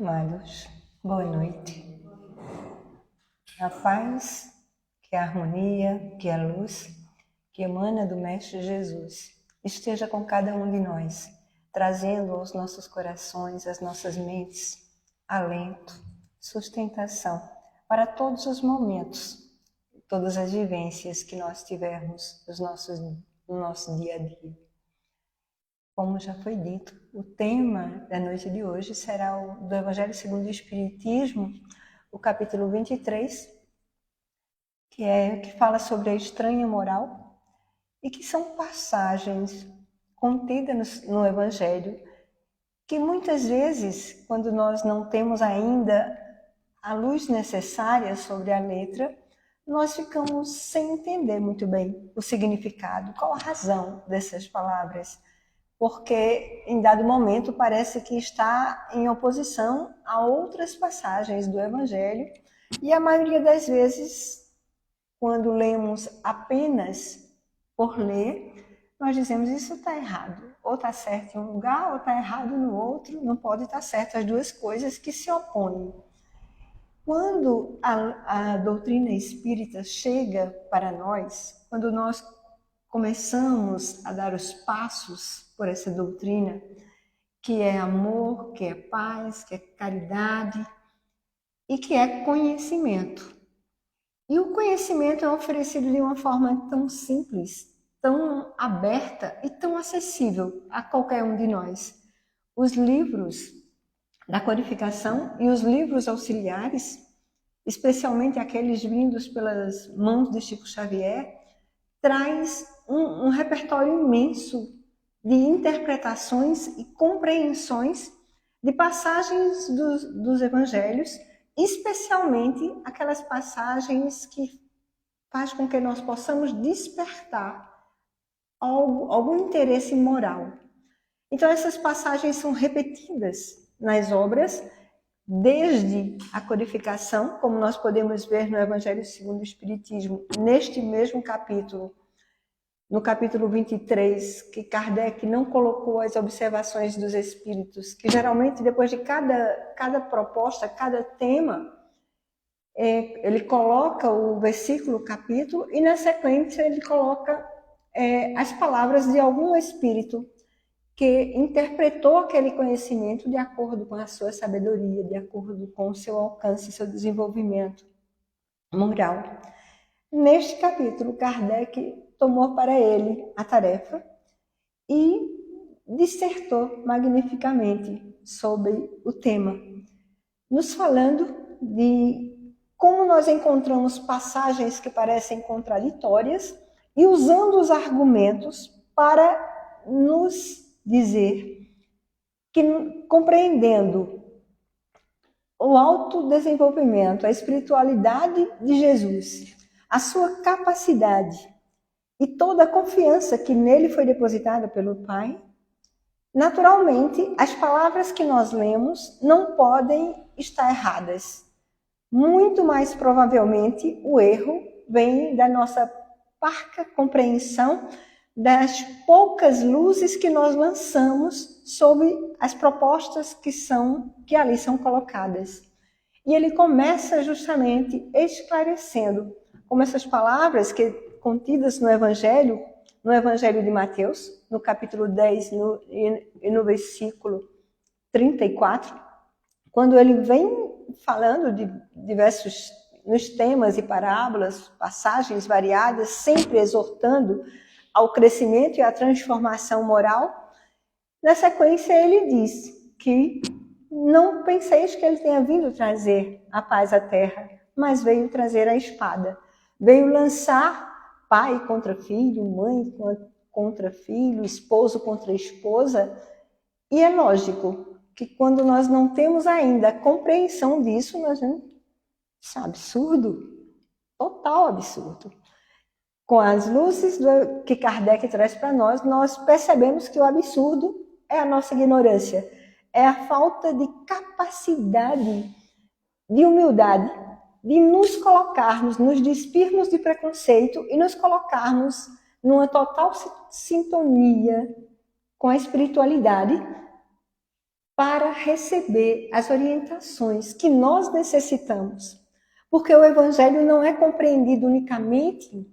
Amados, boa noite. A paz, que a harmonia, que a luz, que emana do Mestre Jesus, esteja com cada um de nós, trazendo aos nossos corações, às nossas mentes, alento, sustentação para todos os momentos, todas as vivências que nós tivermos no nosso dia a dia. Como já foi dito, o tema da noite de hoje será o do Evangelho segundo o Espiritismo, o capítulo 23, que fala sobre a estranha moral, e que são passagens contidas no Evangelho, que muitas vezes, quando nós não temos ainda a luz necessária sobre a letra, nós ficamos sem entender muito bem o significado, qual a razão dessas palavras, porque em dado momento parece que está em oposição a outras passagens do Evangelho, e a maioria das vezes, quando lemos apenas por ler, nós dizemos isso está errado, ou está certo em um lugar ou está errado no outro, não pode estar certo, as duas coisas que se opõem. Quando a doutrina espírita chega para nós, quando nós começamos a dar os passos por essa doutrina, que é amor, que é paz, que é caridade e que é conhecimento. E o conhecimento é oferecido de uma forma tão simples, tão aberta e tão acessível a qualquer um de nós. Os livros da codificação e os livros auxiliares, especialmente aqueles vindos pelas mãos de Chico Xavier, traz um repertório imenso de interpretações e compreensões de passagens dos evangelhos, especialmente aquelas passagens que faz com que nós possamos despertar algum interesse moral. Então essas passagens são repetidas nas obras, desde a codificação, como nós podemos ver no Evangelho segundo o Espiritismo, neste mesmo capítulo, no capítulo 23, que Kardec não colocou as observações dos espíritos, que geralmente depois de cada proposta, cada tema, ele coloca o versículo, o capítulo, e na sequência ele coloca as palavras de algum espírito que interpretou aquele conhecimento de acordo com a sua sabedoria, de acordo com o seu alcance, seu desenvolvimento moral. Neste capítulo, Kardec tomou para ele a tarefa e dissertou magnificamente sobre o tema, nos falando de como nós encontramos passagens que parecem contraditórias e usando os argumentos para nos dizer que, compreendendo o autodesenvolvimento, a espiritualidade de Jesus, a sua capacidade e toda a confiança que nele foi depositada pelo Pai, naturalmente, as palavras que nós lemos não podem estar erradas. Muito mais provavelmente, o erro vem da nossa parca compreensão das poucas luzes que nós lançamos sobre as propostas que ali são colocadas. E ele começa justamente esclarecendo como essas palavras contidas no Evangelho de Mateus, no capítulo 10 e no versículo 34, quando ele vem falando de diversos nos temas e parábolas, passagens variadas, sempre exortando ao crescimento e à transformação moral, na sequência ele diz que não penseis que ele tenha vindo trazer a paz à terra, mas veio trazer a espada. Veio lançar pai contra filho, mãe contra filho, esposo contra esposa. E é lógico que quando nós não temos ainda a compreensão disso, nós vemos, isso é absurdo, total absurdo. Com as luzes que Kardec traz para nós percebemos que o absurdo é a nossa ignorância, é a falta de capacidade, de humildade, de nos colocarmos, nos despirmos de preconceito e nos colocarmos numa total sintonia com a espiritualidade, para receber as orientações que nós necessitamos. Porque o Evangelho não é compreendido unicamente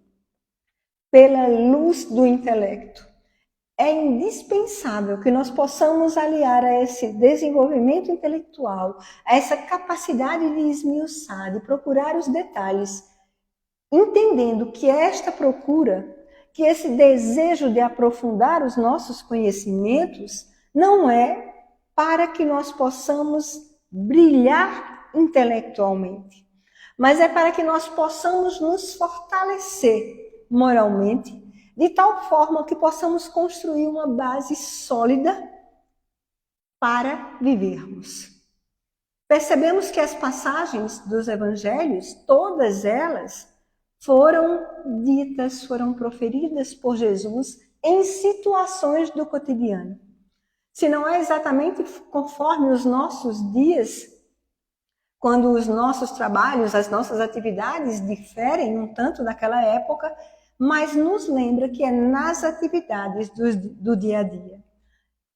pela luz do intelecto. É indispensável que nós possamos aliar a esse desenvolvimento intelectual, a essa capacidade de esmiuçar, de procurar os detalhes, entendendo que esta procura, que esse desejo de aprofundar os nossos conhecimentos, não é para que nós possamos brilhar intelectualmente, mas é para que nós possamos nos fortalecer moralmente, de tal forma que possamos construir uma base sólida para vivermos. Percebemos que as passagens dos evangelhos, todas elas, foram ditas, foram proferidas por Jesus em situações do cotidiano. Se não é exatamente conforme os nossos dias, quando os nossos trabalhos, as nossas atividades diferem um tanto daquela época, mas nos lembra que é nas atividades do dia a dia.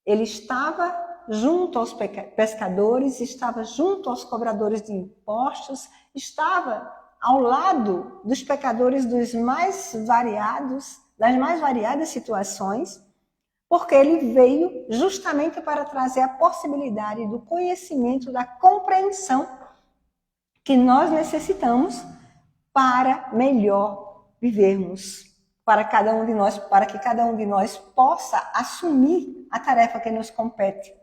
Ele estava junto aos pescadores, estava junto aos cobradores de impostos, estava ao lado dos pecadores das mais variadas situações, porque ele veio justamente para trazer a possibilidade do conhecimento, da compreensão que nós necessitamos para melhor vivermos, para que cada um de nós possa assumir a tarefa que nos compete.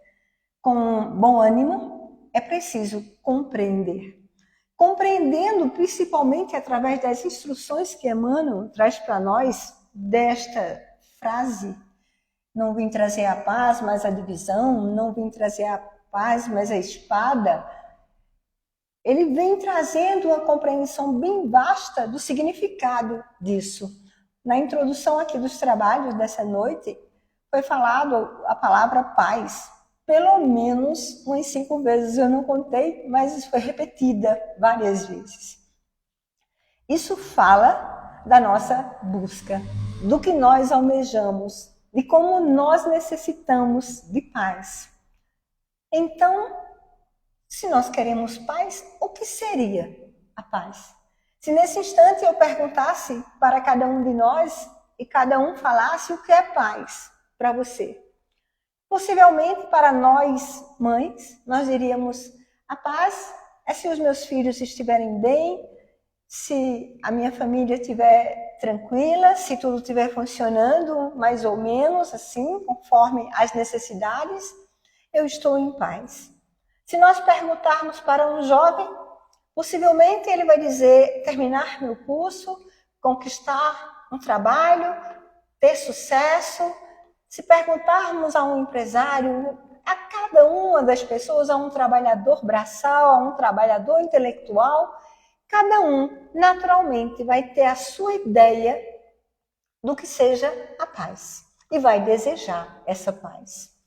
Com bom ânimo, é preciso compreender. Compreendendo, principalmente através das instruções que Emmanuel traz para nós, desta frase: não vim trazer a paz, mas a divisão, não vim trazer a paz, mas a espada. Ele vem trazendo uma compreensão bem vasta do significado disso. Na introdução aqui dos trabalhos dessa noite, foi falado a palavra paz, pelo menos umas 5 vezes, eu não contei, mas foi repetida várias vezes. Isso fala da nossa busca, do que nós almejamos, de como nós necessitamos de paz. Então, se nós queremos paz, o que seria a paz? Se nesse instante eu perguntasse para cada um de nós e cada um falasse o que é paz para você, possivelmente para nós, mães, nós diríamos: a paz é se os meus filhos estiverem bem, se a minha família estiver tranquila, se tudo estiver funcionando mais ou menos assim, conforme as necessidades, eu estou em paz. Se nós perguntarmos para um jovem, possivelmente ele vai dizer: terminar meu curso, conquistar um trabalho, ter sucesso. Se perguntarmos a um empresário, a cada uma das pessoas, a um trabalhador braçal, a um trabalhador intelectual, cada um naturalmente vai ter a sua ideia do que seja a paz e vai desejar essa paz.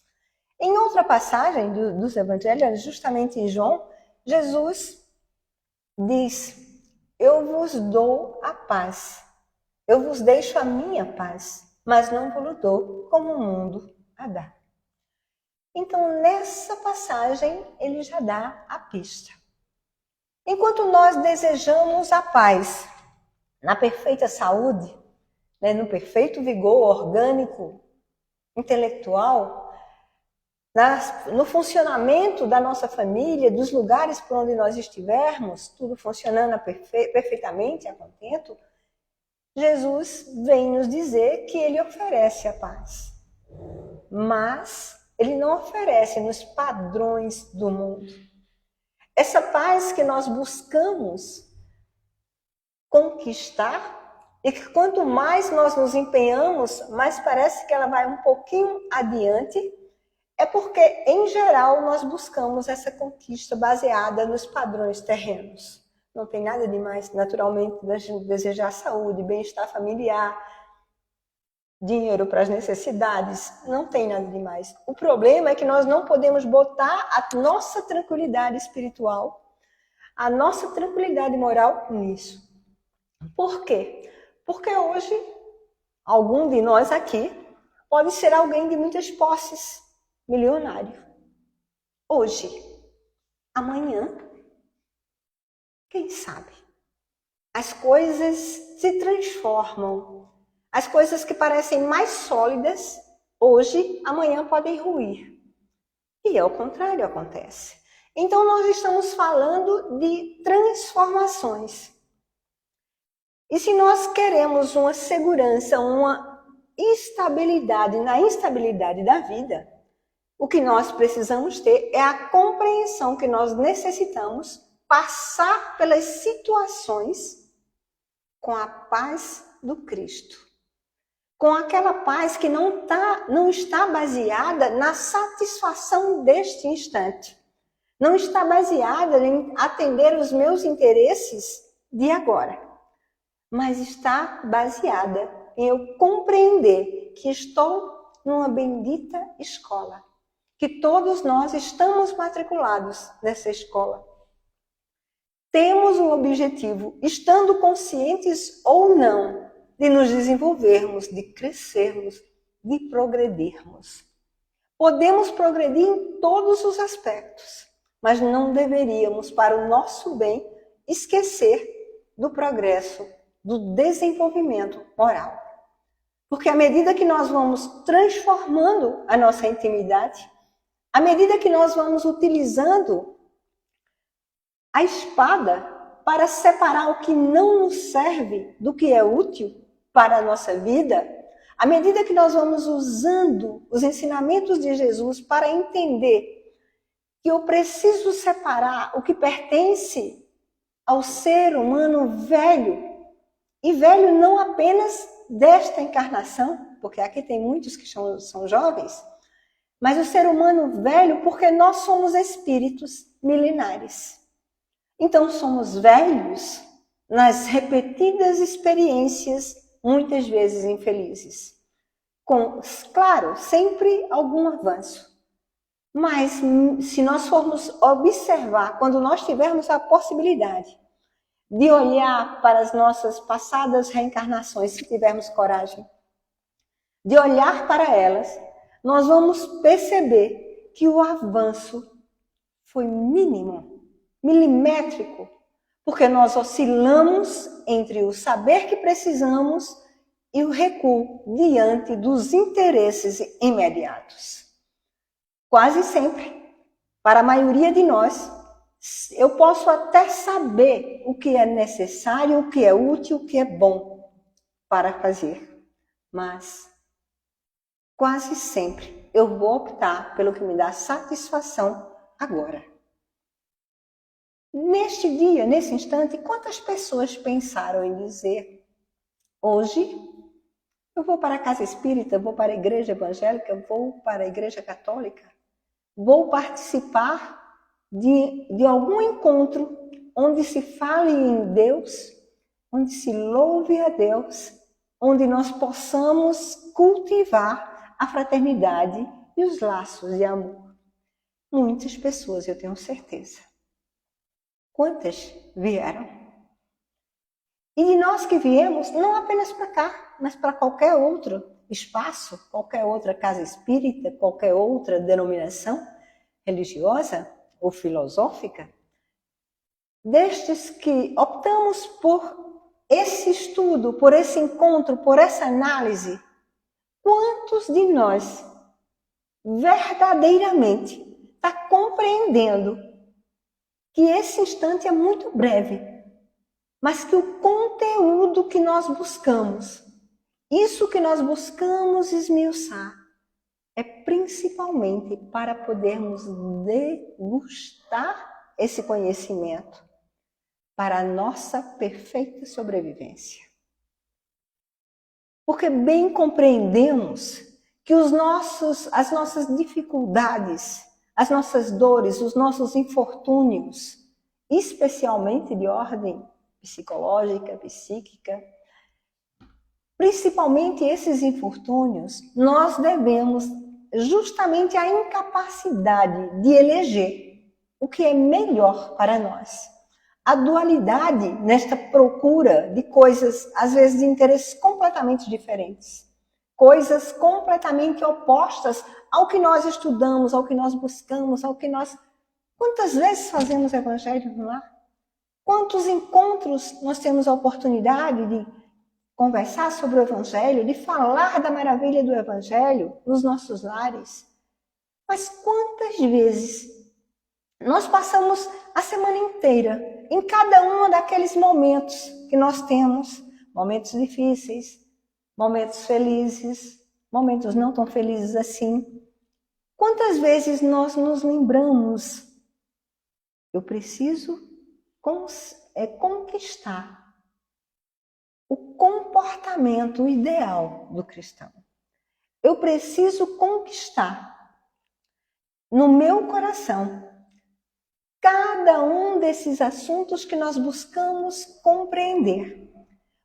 Em outra passagem dos evangelhos, justamente em João, Jesus diz: eu vos dou a paz, eu vos deixo a minha paz, mas não vos dou como o mundo a dá. Então, nessa passagem, ele já dá a pista. Enquanto nós desejamos a paz na perfeita saúde, no perfeito vigor orgânico, intelectual, no funcionamento da nossa família, dos lugares por onde nós estivermos, tudo funcionando perfeitamente, a contento, Jesus vem nos dizer que ele oferece a paz. Mas ele não oferece nos padrões do mundo. Essa paz que nós buscamos conquistar, e que quanto mais nós nos empenhamos, mais parece que ela vai um pouquinho adiante, é porque, em geral, nós buscamos essa conquista baseada nos padrões terrenos. Não tem nada de mais, naturalmente, da gente desejar saúde, bem-estar familiar, dinheiro para as necessidades, não tem nada de mais. O problema é que nós não podemos botar a nossa tranquilidade espiritual, a nossa tranquilidade moral nisso. Por quê? Porque hoje, algum de nós aqui pode ser alguém de muitas posses, milionário. hoje, amanhã, quem sabe? As coisas se transformam. As coisas que parecem mais sólidas, hoje, amanhã podem ruir. E ao contrário acontece. Então nós estamos falando de transformações. E se nós queremos uma segurança, uma estabilidade na instabilidade da vida, o que nós precisamos ter é a compreensão que nós necessitamos passar pelas situações com a paz do Cristo. Com aquela paz que não está baseada na satisfação deste instante. Não está baseada em atender os meus interesses de agora. Mas está baseada em eu compreender que estou numa bendita escola. Que todos nós estamos matriculados nessa escola. Temos um objetivo, estando conscientes ou não, de nos desenvolvermos, de crescermos, de progredirmos. Podemos progredir em todos os aspectos, mas não deveríamos, para o nosso bem, esquecer do progresso, do desenvolvimento moral. Porque à medida que nós vamos transformando a nossa intimidade, à medida que nós vamos utilizando a espada para separar o que não nos serve do que é útil para a nossa vida, à medida que nós vamos usando os ensinamentos de Jesus para entender que eu preciso separar o que pertence ao ser humano velho, e velho não apenas desta encarnação, porque aqui tem muitos que são jovens, mas o ser humano velho porque nós somos espíritos milenares. Então somos velhos nas repetidas experiências, muitas vezes infelizes. Com, claro, sempre algum avanço. Mas se nós formos observar, quando nós tivermos a possibilidade de olhar para as nossas passadas reencarnações, se tivermos coragem, de olhar para elas, nós vamos perceber que o avanço foi mínimo, milimétrico, porque nós oscilamos entre o saber que precisamos e o recuo diante dos interesses imediatos. Quase sempre, para a maioria de nós, eu posso até saber o que é necessário, o que é útil, o que é bom para fazer, mas quase sempre eu vou optar pelo que me dá satisfação agora. Neste dia, nesse instante, quantas pessoas pensaram em dizer: hoje eu vou para a casa espírita, vou para a igreja evangélica, vou para a igreja católica, vou participar de algum encontro onde se fale em Deus, onde se louve a Deus, onde nós possamos cultivar a fraternidade e os laços de amor. Muitas pessoas, eu tenho certeza. Quantas vieram? E de nós que viemos, não apenas para cá, mas para qualquer outro espaço, qualquer outra casa espírita, qualquer outra denominação religiosa ou filosófica, destes que optamos por esse estudo, por esse encontro, por essa análise, quantos de nós verdadeiramente está compreendendo que esse instante é muito breve, mas que o conteúdo que nós buscamos, isso que nós buscamos esmiuçar, é principalmente para podermos degustar esse conhecimento para a nossa perfeita sobrevivência. Porque bem compreendemos que as nossas dificuldades, as nossas dores, os nossos infortúnios, especialmente de ordem psicológica, psíquica, principalmente esses infortúnios, nós devemos justamente à incapacidade de eleger o que é melhor para nós. A dualidade nesta procura de coisas, às vezes de interesses completamente diferentes, coisas completamente opostas ao que nós estudamos, ao que nós buscamos, ao que nós... Quantas vezes fazemos evangelho no lar? Quantos encontros nós temos a oportunidade de conversar sobre o evangelho, de falar da maravilha do evangelho nos nossos lares? Mas quantas vezes nós passamos a semana inteira em cada um daqueles momentos que nós temos, momentos difíceis, momentos felizes, momentos não tão felizes assim. Quantas vezes nós nos lembramos, eu preciso conquistar o comportamento ideal do cristão. Eu preciso conquistar no meu coração cada um desses assuntos que nós buscamos compreender.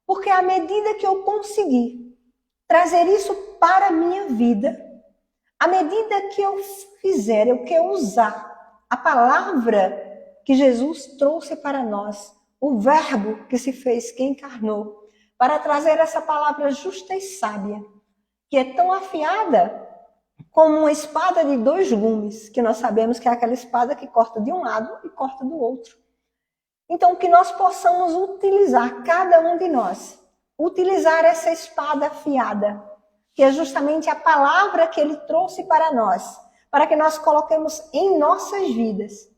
Porque à medida que eu conseguir trazer isso para a minha vida, à medida que eu fizer, que eu usar a palavra que Jesus trouxe para nós, o verbo que se fez, que encarnou, para trazer essa palavra justa e sábia, que é tão afiada como uma espada de 2 gumes, que nós sabemos que é aquela espada que corta de um lado e corta do outro. Então, que nós possamos utilizar, cada um de nós, utilizar essa espada afiada, que é justamente a palavra que ele trouxe para nós, para que nós coloquemos em nossas vidas.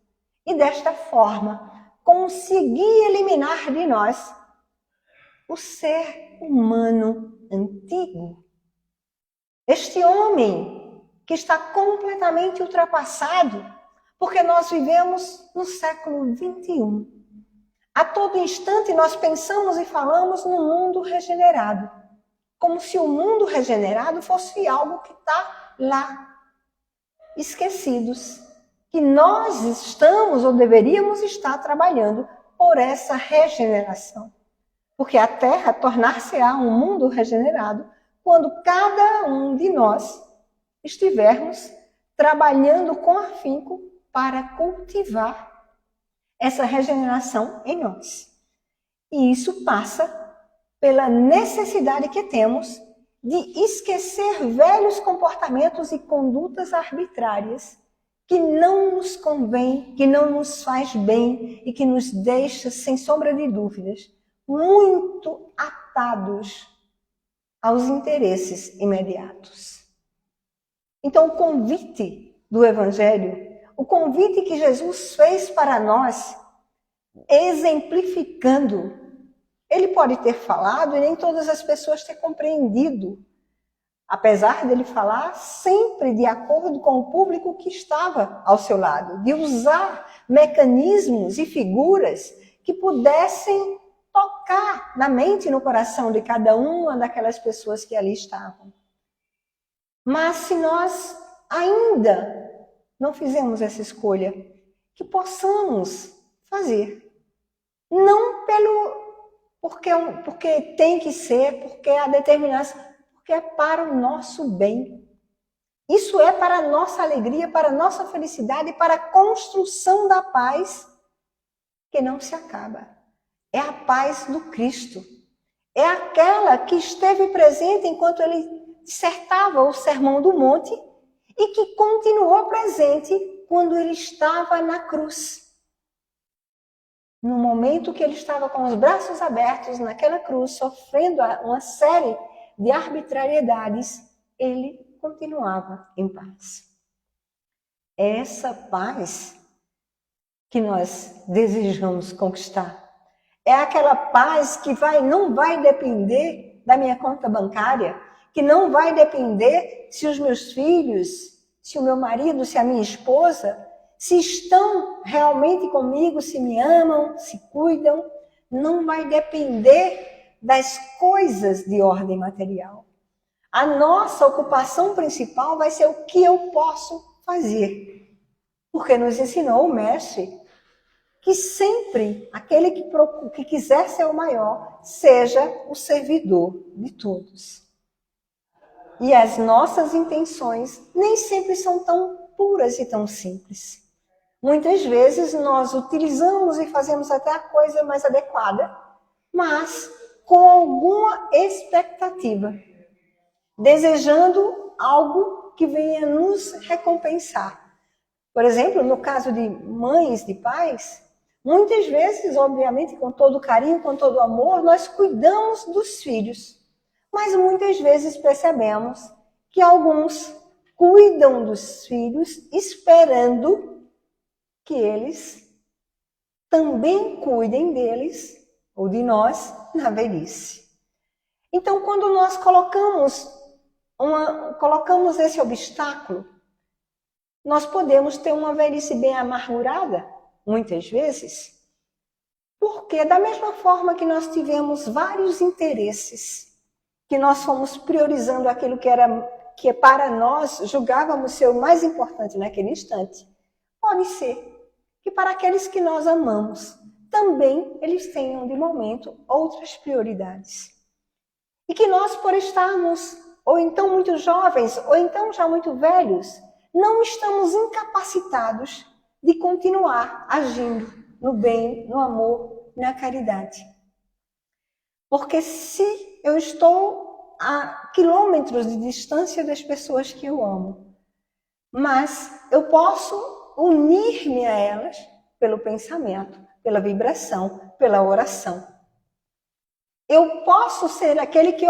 E desta forma, conseguir eliminar de nós o ser humano antigo. Este homem que está completamente ultrapassado, porque nós vivemos no século 21. A todo instante nós pensamos e falamos no mundo regenerado, como se o mundo regenerado fosse algo que está lá, esquecidos, que nós estamos ou deveríamos estar trabalhando por essa regeneração. Porque a Terra tornar-se-á um mundo regenerado quando cada um de nós estivermos trabalhando com afinco para cultivar essa regeneração em nós. E isso passa pela necessidade que temos de esquecer velhos comportamentos e condutas arbitrárias que não nos convém, que não nos faz bem e que nos deixa, sem sombra de dúvidas, muito atados aos interesses imediatos. Então, o convite do Evangelho, o convite que Jesus fez para nós, exemplificando, ele pode ter falado e nem todas as pessoas ter compreendido, apesar dele falar sempre de acordo com o público que estava ao seu lado, de usar mecanismos e figuras que pudessem tocar na mente e no coração de cada uma daquelas pessoas que ali estavam. Mas se nós ainda não fizemos essa escolha, que possamos fazer. Não porque tem que ser, porque a determinação, porque é para o nosso bem. Isso é para a nossa alegria, para a nossa felicidade, para a construção da paz que não se acaba. É a paz do Cristo. É aquela que esteve presente enquanto ele dissertava o Sermão do Monte e que continuou presente quando ele estava na cruz. No momento que ele estava com os braços abertos naquela cruz, sofrendo uma série de arbitrariedades, ele continuava em paz. É essa paz que nós desejamos conquistar. É aquela paz que não vai depender da minha conta bancária, que não vai depender se os meus filhos, se o meu marido, se a minha esposa, se estão realmente comigo, se me amam, se cuidam. Não vai depender das coisas de ordem material. A nossa ocupação principal vai ser o que eu posso fazer. Porque nos ensinou o Mestre que sempre aquele que quiser ser o maior, seja o servidor de todos. E as nossas intenções nem sempre são tão puras e tão simples. Muitas vezes nós utilizamos e fazemos até a coisa mais adequada, mas com alguma expectativa, desejando algo algo que venha nos recompensar. Por exemplo, no caso de mães, de pais, muitas vezes, obviamente, com todo carinho, com todo amor, nós cuidamos dos filhos. Mas muitas vezes percebemos que alguns cuidam dos filhos esperando que eles também cuidem deles ou de nós na velhice. Então, quando nós colocamos esse obstáculo, nós podemos ter uma velhice bem amargurada, muitas vezes, porque da mesma forma que nós tivemos vários interesses, que nós fomos priorizando aquilo que para nós julgávamos ser o mais importante naquele instante, pode ser que para aqueles que nós amamos, também eles tenham de momento outras prioridades. E que nós, por estarmos ou então muito jovens, ou então já muito velhos, não estamos incapacitados de continuar agindo no bem, no amor, na caridade. Porque se eu estou a quilômetros de distância das pessoas que eu amo, mas eu posso unir-me a elas pelo pensamento, pela vibração, pela oração. Eu posso ser aquele que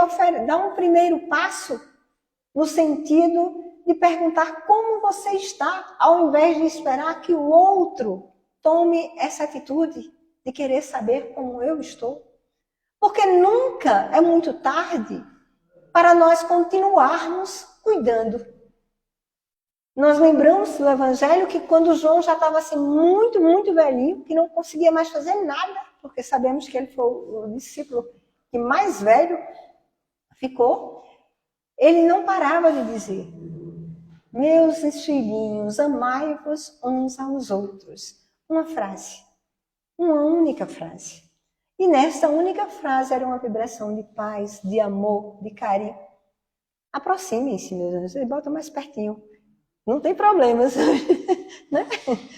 dá um primeiro passo no sentido de perguntar como você está, ao invés de esperar que o outro tome essa atitude de querer saber como eu estou. Porque nunca é muito tarde para nós continuarmos cuidando. Nós lembramos do Evangelho que quando João já estava assim muito, muito velhinho, que não conseguia mais fazer nada, porque sabemos que ele foi o discípulo que mais velho ficou, ele não parava de dizer: meus filhinhos, amai-vos uns aos outros. Uma frase, uma única frase. E nesta única frase era uma vibração de paz, de amor, de carinho. Aproximem-se, meus anjos, e bota mais pertinho. Não tem problemas, né?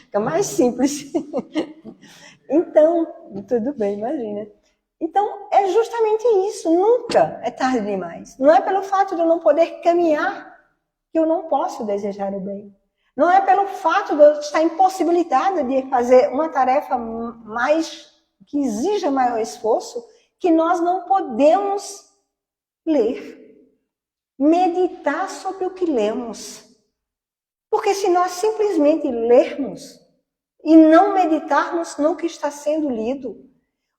Fica mais simples. Então, tudo bem, imagina. Então, é justamente isso, nunca é tarde demais. Não é pelo fato de eu não poder caminhar que eu não posso desejar o bem. Não é pelo fato de eu estar impossibilitada de fazer uma tarefa que exija maior esforço que nós não podemos ler, meditar sobre o que lemos. Porque se nós simplesmente lermos e não meditarmos no que está sendo lido,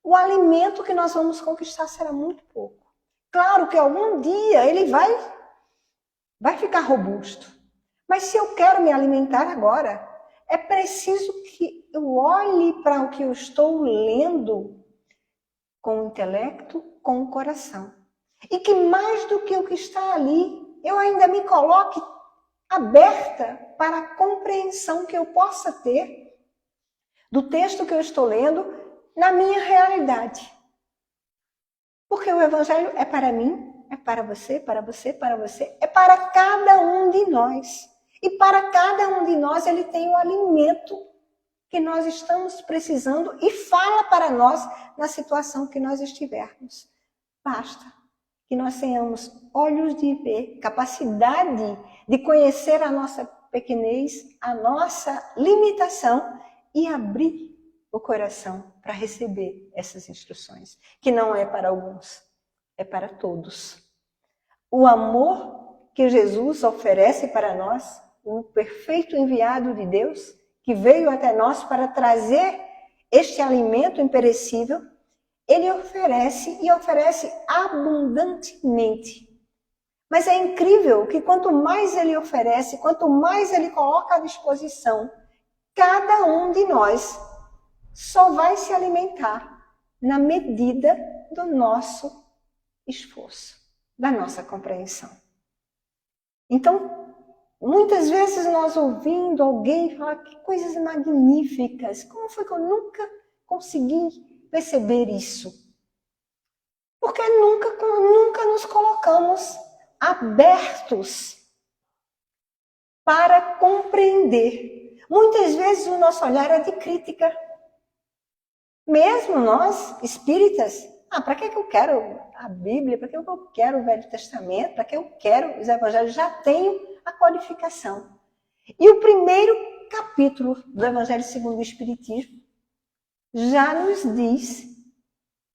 o alimento que nós vamos conquistar será muito pouco. Claro que algum dia ele vai ficar robusto. Mas se eu quero me alimentar agora, é preciso que eu olhe para o que eu estou lendo com o intelecto, com o coração. E que mais do que o que está ali, eu ainda me coloque aberta para a compreensão que eu possa ter do texto que eu estou lendo na minha realidade. Porque o Evangelho é para mim, é para você, para você, para você, é para cada um de nós. E para cada um de nós ele tem o alimento que nós estamos precisando e fala para nós na situação que nós estivermos. Basta que nós tenhamos olhos de ver, capacidade de conhecer a nossa pequenez, a nossa limitação e abrir o coração para receber essas instruções, que não é para alguns, é para todos. O amor que Jesus oferece para nós, o perfeito enviado de Deus, que veio até nós para trazer este alimento imperecível, ele oferece e oferece abundantemente. Mas é incrível que quanto mais ele oferece, quanto mais ele coloca à disposição, cada um de nós só vai se alimentar na medida do nosso esforço, da nossa compreensão. Então, muitas vezes nós ouvindo alguém falar que coisas magníficas, como foi que eu nunca consegui perceber isso? Porque nunca nos colocamos abertos para compreender. Muitas vezes o nosso olhar é de crítica. Mesmo nós, espíritas, para que eu quero a Bíblia? Para que eu quero o Velho Testamento? Para que eu quero os Evangelhos? Já tenho a codificação. E o primeiro capítulo do Evangelho segundo o Espiritismo já nos diz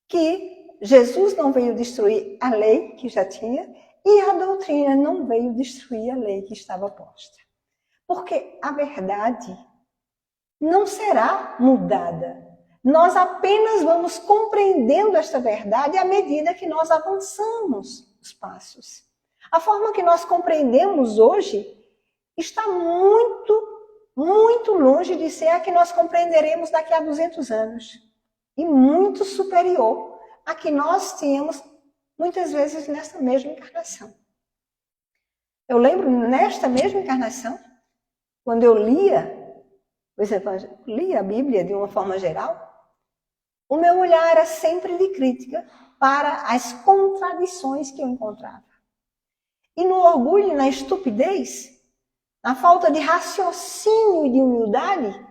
que Jesus não veio destruir a lei que já tinha e a doutrina não veio destruir a lei que estava posta. Porque a verdade não será mudada. Nós apenas vamos compreendendo esta verdade à medida que nós avançamos os passos. A forma que nós compreendemos hoje está muito longe de ser a que nós compreenderemos daqui a 200 anos. E muito superior a que nós tínhamos muitas vezes nesta mesma encarnação. Eu lembro nesta mesma encarnação, quando eu lia a Bíblia de uma forma geral, o meu olhar era sempre de crítica para as contradições que eu encontrava. E no orgulho, na estupidez, na falta de raciocínio e de humildade,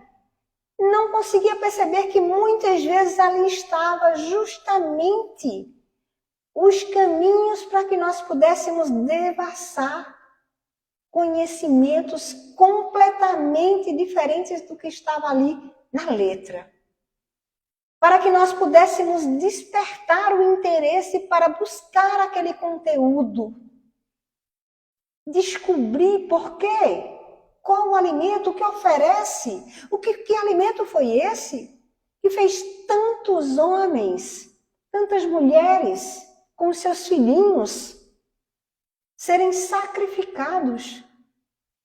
não conseguia perceber que muitas vezes ali estava justamente os caminhos para que nós pudéssemos devassar conhecimentos completamente diferentes do que estava ali na letra. Para que nós pudéssemos despertar o interesse para buscar aquele conteúdo. Descobrir por quê, qual o alimento que oferece, que alimento foi esse que fez tantos homens, tantas mulheres com seus filhinhos serem sacrificados,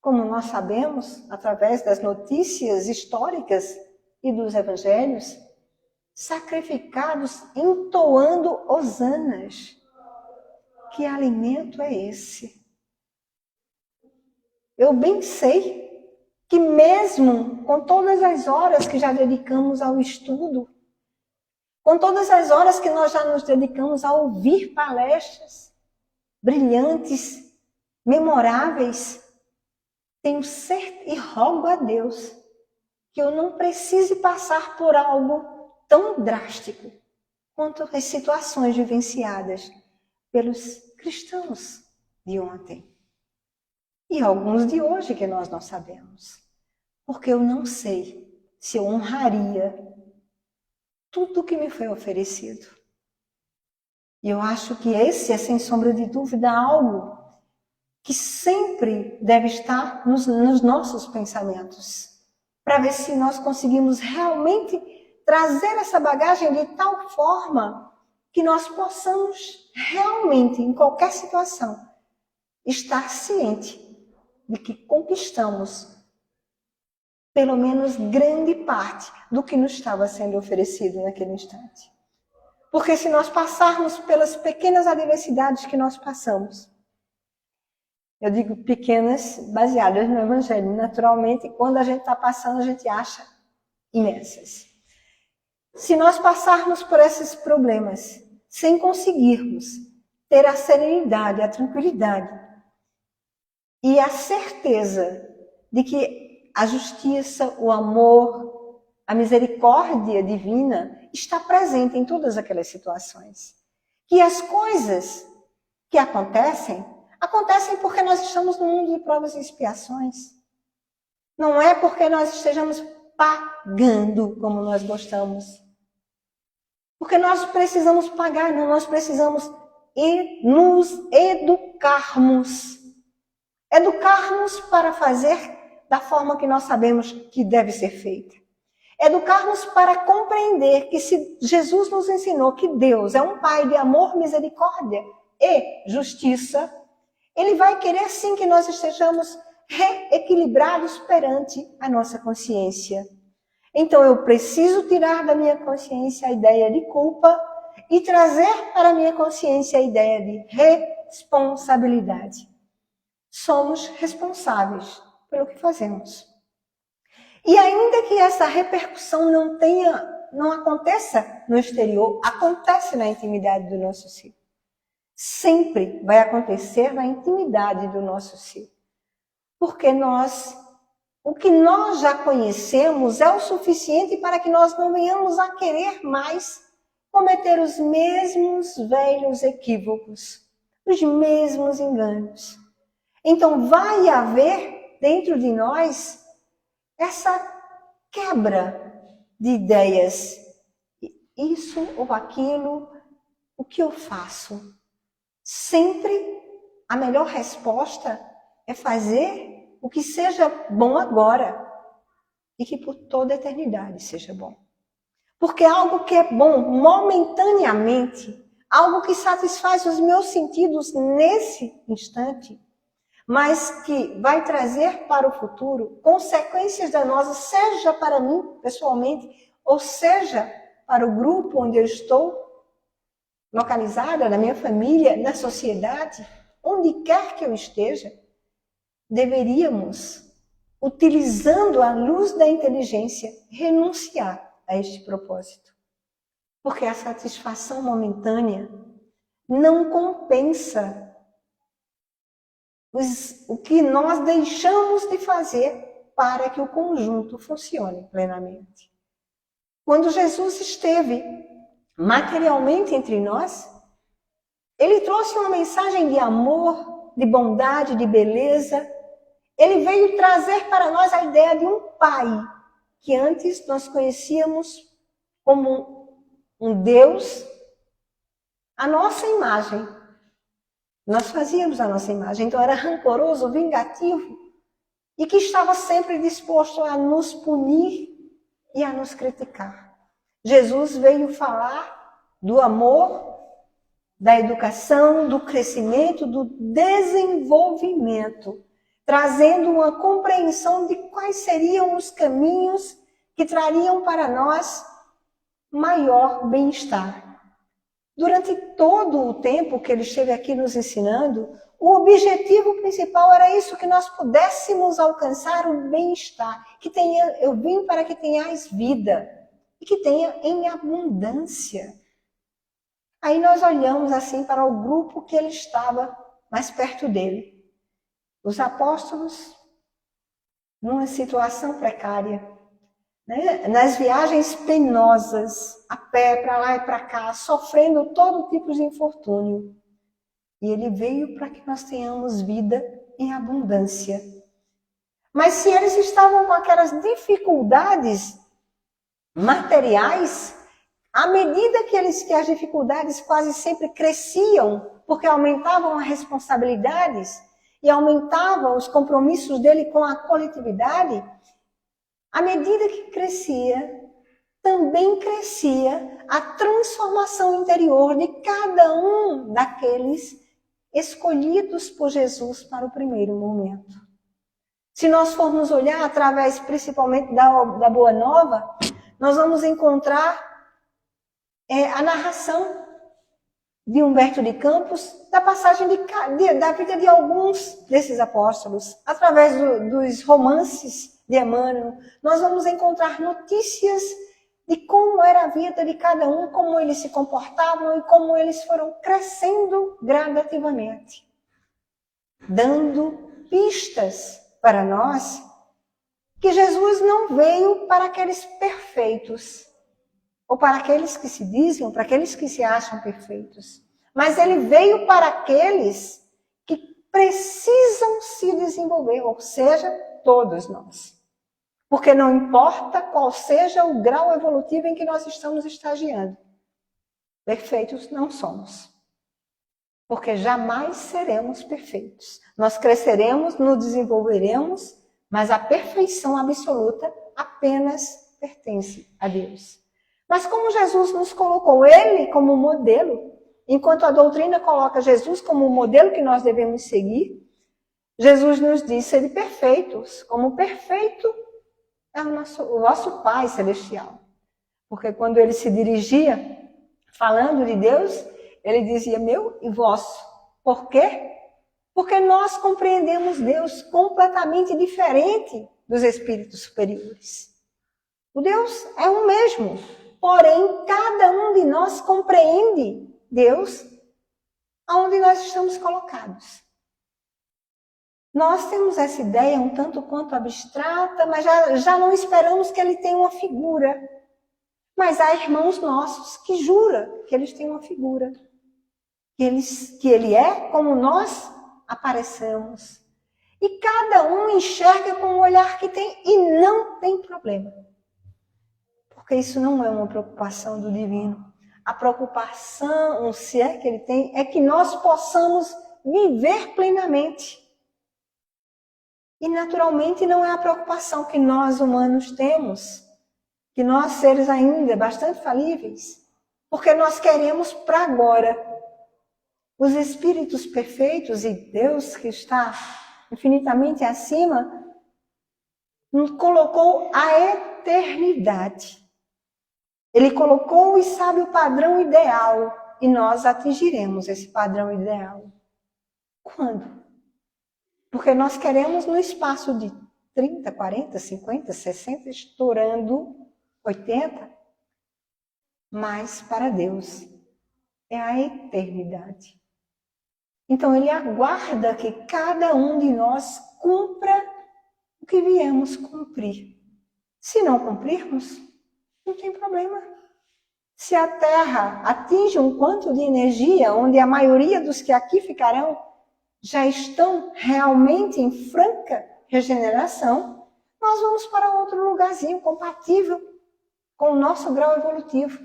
como nós sabemos, através das notícias históricas e dos evangelhos, sacrificados entoando hosanas. Que alimento é esse? Eu bem sei que mesmo com todas as horas que já dedicamos ao estudo, com todas as horas que nós já nos dedicamos a ouvir palestras brilhantes, memoráveis, tenho certeza e rogo a Deus que eu não precise passar por algo tão drástico quanto as situações vivenciadas pelos cristãos de ontem. E alguns de hoje que nós não sabemos. Porque eu não sei se eu honraria tudo o que me foi oferecido. E eu acho que esse é, sem sombra de dúvida, algo que sempre deve estar nos nossos pensamentos. Para ver se nós conseguimos realmente trazer essa bagagem de tal forma que nós possamos realmente, em qualquer situação, estar ciente de que conquistamos pelo menos grande parte do que nos estava sendo oferecido naquele instante. Porque se nós passarmos pelas pequenas adversidades que nós passamos, eu digo pequenas, baseadas no Evangelho, naturalmente, quando a gente está passando, a gente acha imensas. Se nós passarmos por esses problemas sem conseguirmos ter a serenidade, a tranquilidade e a certeza de que a justiça, o amor, a misericórdia divina está presente em todas aquelas situações. Que as coisas que acontecem porque nós estamos no mundo de provas e expiações. Não é porque nós estejamos pagando como nós gostamos. Porque nós precisamos pagar, não, nós precisamos nos educarmos. Educarmos para fazer da forma que nós sabemos que deve ser feita. Educarmos para compreender que se Jesus nos ensinou que Deus é um Pai de amor, misericórdia e justiça, Ele vai querer sim que nós estejamos reequilibrados perante a nossa consciência. Então eu preciso tirar da minha consciência a ideia de culpa e trazer para a minha consciência a ideia de responsabilidade. Somos responsáveis pelo que fazemos. E ainda que essa repercussão não aconteça no exterior, acontece na intimidade do nosso ser. Sempre vai acontecer na intimidade do nosso ser. Porque o que nós já conhecemos é o suficiente para que nós não venhamos a querer mais cometer os mesmos velhos equívocos, os mesmos enganos. Então vai haver dentro de nós essa quebra de ideias. Isso ou aquilo, o que eu faço? Sempre a melhor resposta é fazer o que seja bom agora e que por toda a eternidade seja bom. Porque algo que é bom momentaneamente, algo que satisfaz os meus sentidos nesse instante, mas que vai trazer para o futuro consequências danosas, seja para mim pessoalmente, ou seja para o grupo onde eu estou localizada, na minha família, na sociedade, onde quer que eu esteja, deveríamos, utilizando a luz da inteligência, renunciar a este propósito. Porque a satisfação momentânea não compensa o que nós deixamos de fazer para que o conjunto funcione plenamente. Quando Jesus esteve materialmente entre nós, ele trouxe uma mensagem de amor, de bondade, de beleza. Ele veio trazer para nós a ideia de um pai, que antes nós conhecíamos como um Deus, a nossa imagem. Nós fazíamos a nossa imagem, então era rancoroso, vingativo, e que estava sempre disposto a nos punir e a nos criticar. Jesus veio falar do amor, da educação, do crescimento, do desenvolvimento, trazendo uma compreensão de quais seriam os caminhos que trariam para nós maior bem-estar. Durante todo o tempo que ele esteve aqui nos ensinando, o objetivo principal era isso, que nós pudéssemos alcançar o bem-estar. Eu vim para que tenhais vida e que tenha em abundância. Aí nós olhamos assim para o grupo que ele estava mais perto dele. Os apóstolos, numa situação precária, né? Nas viagens penosas, a pé, para lá e para cá, sofrendo todo tipo de infortúnio. E ele veio para que nós tenhamos vida em abundância. Mas se eles estavam com aquelas dificuldades materiais, à medida que as dificuldades quase sempre cresciam, porque aumentavam as responsabilidades e aumentavam os compromissos dele com a coletividade, à medida que crescia, também crescia a transformação interior de cada um daqueles escolhidos por Jesus para o primeiro momento. Se nós formos olhar através principalmente da Boa Nova, nós vamos encontrar a narração de Humberto de Campos da passagem da vida de alguns desses apóstolos, através dos romances de Emmanuel. Nós vamos encontrar notícias de como era a vida de cada um, como eles se comportavam e como eles foram crescendo gradativamente, dando pistas para nós que Jesus não veio para aqueles perfeitos, ou para aqueles que se dizem, ou para aqueles que se acham perfeitos, mas ele veio para aqueles que precisam se desenvolver, ou seja, todos nós. Porque não importa qual seja o grau evolutivo em que nós estamos estagiando, perfeitos não somos. Porque jamais seremos perfeitos. Nós cresceremos, nos desenvolveremos, mas a perfeição absoluta apenas pertence a Deus. Mas como Jesus nos colocou ele como modelo, enquanto a doutrina coloca Jesus como o modelo que nós devemos seguir, Jesus nos diz ser perfeitos, como perfeito é o nosso Pai Celestial. Porque quando ele se dirigia, falando de Deus, ele dizia meu e vosso. Por quê? Porque nós compreendemos Deus completamente diferente dos espíritos superiores. O Deus é o mesmo, porém cada um de nós compreende Deus aonde nós estamos colocados. Nós temos essa ideia um tanto quanto abstrata, mas já não esperamos que ele tenha uma figura. Mas há irmãos nossos que juram que eles têm uma figura. Que ele é como nós aparecemos. E cada um enxerga com o olhar que tem e não tem problema. Porque isso não é uma preocupação do divino. A preocupação, se é que ele tem, é que nós possamos viver plenamente. E naturalmente não é a preocupação que nós humanos temos, que nós seres ainda bastante falíveis, porque nós queremos para agora. Os espíritos perfeitos e Deus que está infinitamente acima, nos colocou a eternidade. Ele colocou e sabe o padrão ideal, e nós atingiremos esse padrão ideal. Quando? Porque nós queremos no espaço de 30, 40, 50, 60, estourando 80. Mas para Deus é a eternidade. Então ele aguarda que cada um de nós cumpra o que viemos cumprir. Se não cumprirmos, não tem problema. Se a Terra atinge um quanto de energia, onde a maioria dos que aqui ficarão já estão realmente em franca regeneração, nós vamos para outro lugarzinho compatível com o nosso grau evolutivo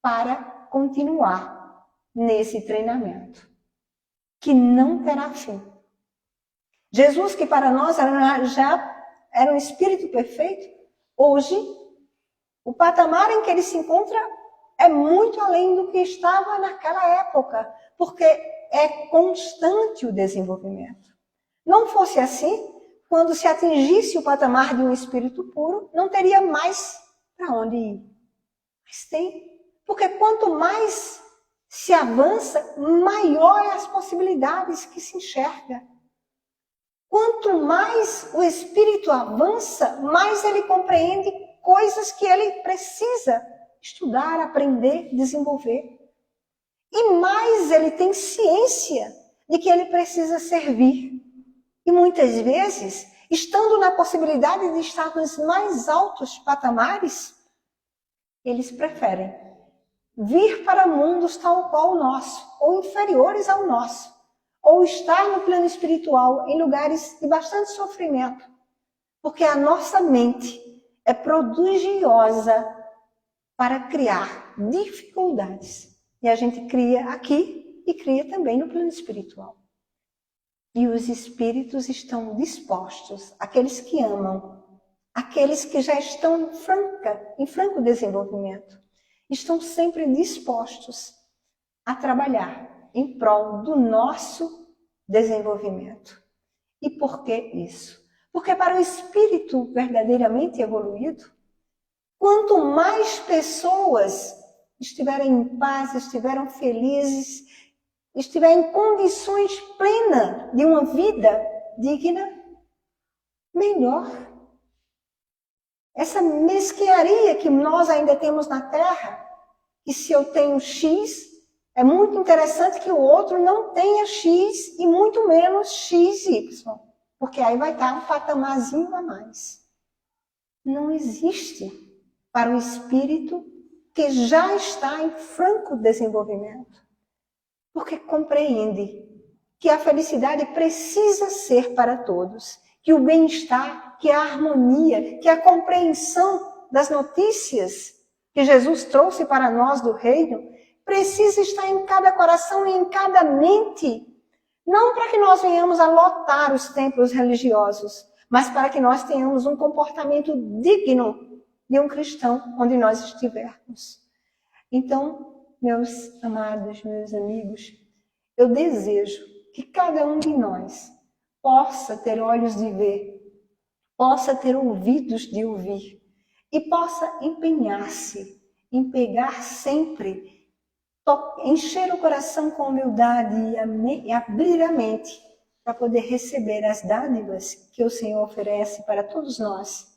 para continuar nesse treinamento, que não terá fim. Jesus, que para nós já era um espírito perfeito, hoje, o patamar em que ele se encontra é muito além do que estava naquela época, porque é constante o desenvolvimento. Não fosse assim, quando se atingisse o patamar de um espírito puro, não teria mais para onde ir. Mas tem, porque quanto mais se avança, maior as possibilidades que se enxerga. Quanto mais o espírito avança, mais ele compreende coisas que ele precisa estudar, aprender, desenvolver. E mais ele tem ciência de que ele precisa servir. E muitas vezes, estando na possibilidade de estar nos mais altos patamares, eles preferem vir para mundos tal qual o nosso, ou inferiores ao nosso, ou estar no plano espiritual em lugares de bastante sofrimento, porque a nossa mente é prodigiosa para criar dificuldades. E a gente cria aqui e cria também no plano espiritual. E os espíritos estão dispostos, aqueles que amam, aqueles que já estão em franco desenvolvimento, estão sempre dispostos a trabalhar em prol do nosso desenvolvimento. E por que isso? Porque para o espírito verdadeiramente evoluído, quanto mais pessoas estiverem em paz, estiverem felizes, estiverem em condições plenas de uma vida digna, melhor. Essa mesquinharia que nós ainda temos na Terra, que se eu tenho X, é muito interessante que o outro não tenha X e muito menos XY, porque aí vai estar um patamarzinho a mais. Não existe para o espírito que já está em franco desenvolvimento, porque compreende que a felicidade precisa ser para todos, que o bem-estar, que a harmonia, que a compreensão das notícias que Jesus trouxe para nós do reino, precisa estar em cada coração e em cada mente, não para que nós venhamos a lotar os templos religiosos, mas para que nós tenhamos um comportamento digno de um cristão onde nós estivermos. Então, meus amados, meus amigos, eu desejo que cada um de nós possa ter olhos de ver, possa ter ouvidos de ouvir e possa empenhar-se em pegar sempre, encher o coração com humildade e abrir a mente para poder receber as dádivas que o Senhor oferece para todos nós,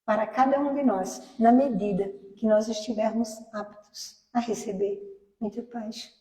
para cada um de nós, na medida que nós estivermos aptos a receber. Muita paz.